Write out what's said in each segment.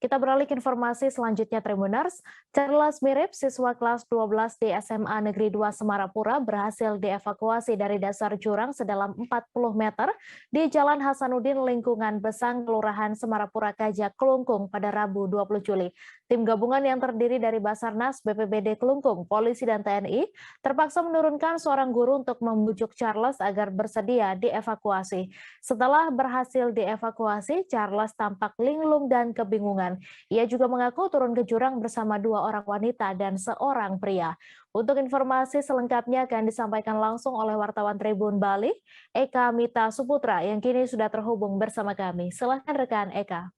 Kita beralih ke informasi selanjutnya Tribuners. Charles Mirip, siswa kelas 12 di SMA Negeri 2 Semarapura berhasil dievakuasi dari dasar jurang sedalam 40 meter di Jalan Hasanuddin lingkungan Besang, Kelurahan Semarapura Kajak, Kelungkung pada Rabu 20 Juli. Tim gabungan yang terdiri dari Basarnas, BPBD Kelungkung, polisi dan TNI terpaksa menurunkan seorang guru untuk membujuk Charles agar bersedia dievakuasi. Setelah berhasil dievakuasi, Charles tampak linglung dan kebingungan. Ia juga mengaku turun ke jurang bersama 2 orang wanita dan seorang pria. Untuk informasi selengkapnya akan disampaikan langsung oleh wartawan Tribun Bali, Eka Mita Suputra, yang kini sudah terhubung bersama kami. Silahkan rekan Eka.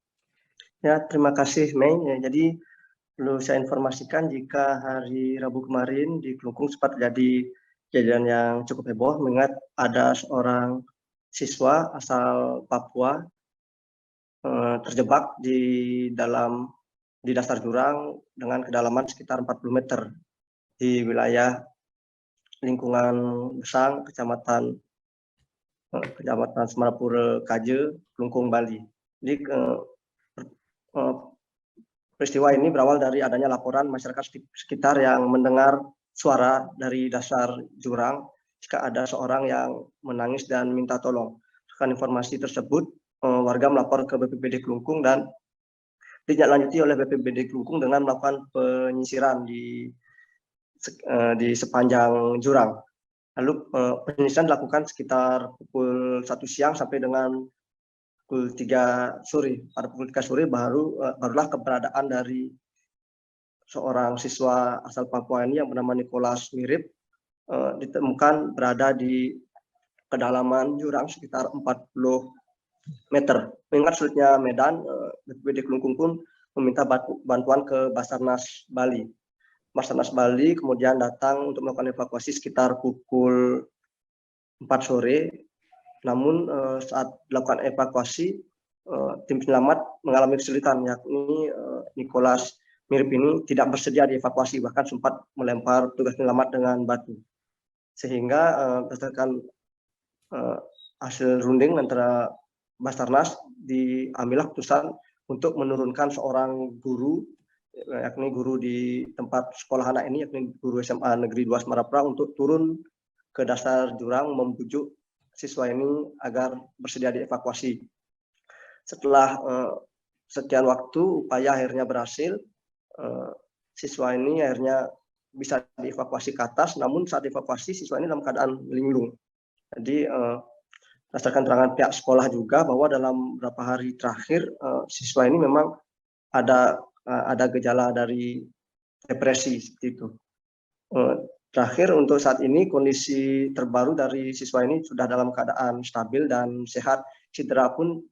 Ya, terima kasih Mei. Ya, jadi perlu saya informasikan jika hari Rabu kemarin di Kelungkung sempat terjadi kejadian yang cukup heboh mengingat ada seorang siswa asal Papua terjebak di dasar jurang dengan kedalaman sekitar 40 meter di wilayah lingkungan Besang, Kecamatan Semarapura Kaje, Kelungkung, Bali. Jadi peristiwa ini berawal dari adanya laporan masyarakat sekitar yang mendengar suara dari dasar jurang jika ada seorang yang menangis dan minta tolong. Dengan informasi tersebut, warga melapor ke BPBD Kelungkung dan ditindaklanjuti oleh BPBD Kelungkung dengan melakukan penyisiran di sepanjang jurang. Lalu penyisiran dilakukan sekitar pukul 1 siang sampai dengan pukul 3 sore. Pada pukul 3 sore barulah keberadaan dari seorang siswa asal Papua ini yang bernama Nicholas Mirip ditemukan berada di kedalaman jurang sekitar 40 meter. Mengingat sulitnya medan, BPBD Kelungkung pun meminta bantuan ke Basarnas Bali. Basarnas Bali kemudian datang untuk melakukan evakuasi sekitar pukul 4 sore. Namun saat dilakukan evakuasi, tim penyelamat mengalami kesulitan, yakni Nicholas Mirip ini tidak bersedia dievakuasi, bahkan sempat melempar petugas penyelamat dengan batu. Sehingga berdasarkan hasil runding antara Basarnas, diambillah keputusan untuk menurunkan seorang guru, yakni guru di tempat sekolah anak ini, yakni guru SMA Negeri 2 Semarapura, untuk turun ke dasar jurang membujuk siswa ini agar bersedia dievakuasi. Setelah sekian waktu upaya akhirnya berhasil, siswa ini akhirnya bisa dievakuasi ke atas, namun saat dievakuasi siswa ini dalam keadaan linglung. Jadi berdasarkan keterangan pihak sekolah juga bahwa dalam beberapa hari terakhir siswa ini memang ada gejala dari depresi seperti itu. Terakhir untuk saat ini kondisi terbaru dari siswa ini sudah dalam keadaan stabil dan sehat. Cedera pun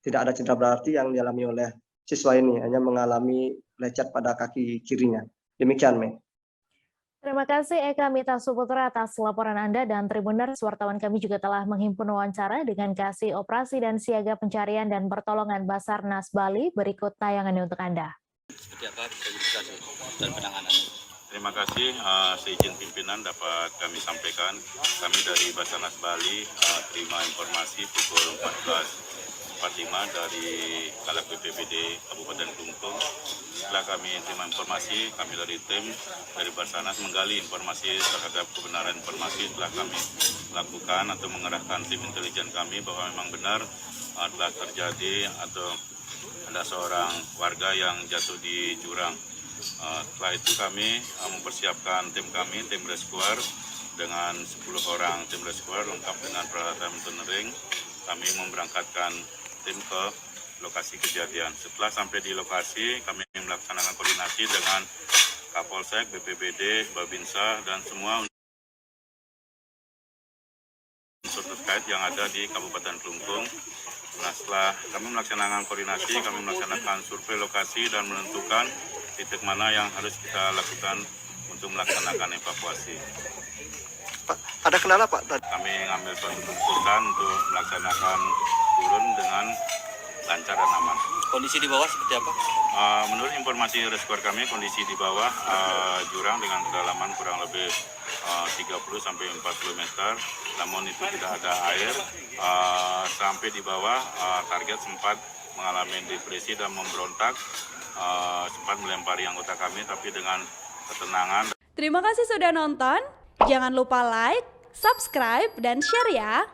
tidak ada cedera berarti yang dialami oleh siswa ini, hanya mengalami lecet pada kaki kirinya. Demikian, Mei. Terima kasih Eka Mita Suputra atas laporan Anda, dan Tribuners, wartawan kami juga telah menghimpun wawancara dengan Kasih Operasi dan Siaga Pencarian dan Pertolongan Basarnas Bali. Berikut tayangannya untuk Anda. Seperti apa identifikasi dan penanganan? Terima kasih, seizin pimpinan dapat kami sampaikan. Kami dari Basarnas Bali terima informasi pukul 14.45 dari Kalak BPBD Kabupaten Kelungkung. Setelah kami terima informasi, kami dari tim dari Basarnas menggali informasi terhadap kebenaran informasi. Setelah kami melakukan atau mengerahkan tim intelijen kami bahwa memang benar telah terjadi atau ada seorang warga yang jatuh di jurang. Setelah itu kami mempersiapkan tim kami, tim rescuer dengan 10 orang tim rescuer lengkap dengan peralatan tunnering. Kami memberangkatkan tim ke lokasi kejadian. Setelah sampai di lokasi, kami melaksanakan koordinasi dengan Kapolsek, BPBD, Babinsa, dan semua unsur terkait yang ada di Kabupaten Kelungkung. Nah, setelah kami melaksanakan koordinasi, kami melaksanakan survei lokasi dan menentukan titik mana yang harus kita lakukan untuk melaksanakan evakuasi. Pak, ada kendala Pak? Kami mengambil suatu keputusan untuk melaksanakan turun dengan lancar dan aman. Kondisi di bawah seperti apa? Menurut informasi rescuer kami, kondisi di bawah jurang dengan kedalaman kurang lebih 30-40 meter, namun itu tidak ada air. Sampai di bawah target sempat mengalami depresi dan memberontak, sempat melempari anggota kami, tapi dengan ketenangan. Terima kasih sudah nonton. Jangan lupa like, subscribe, dan share ya.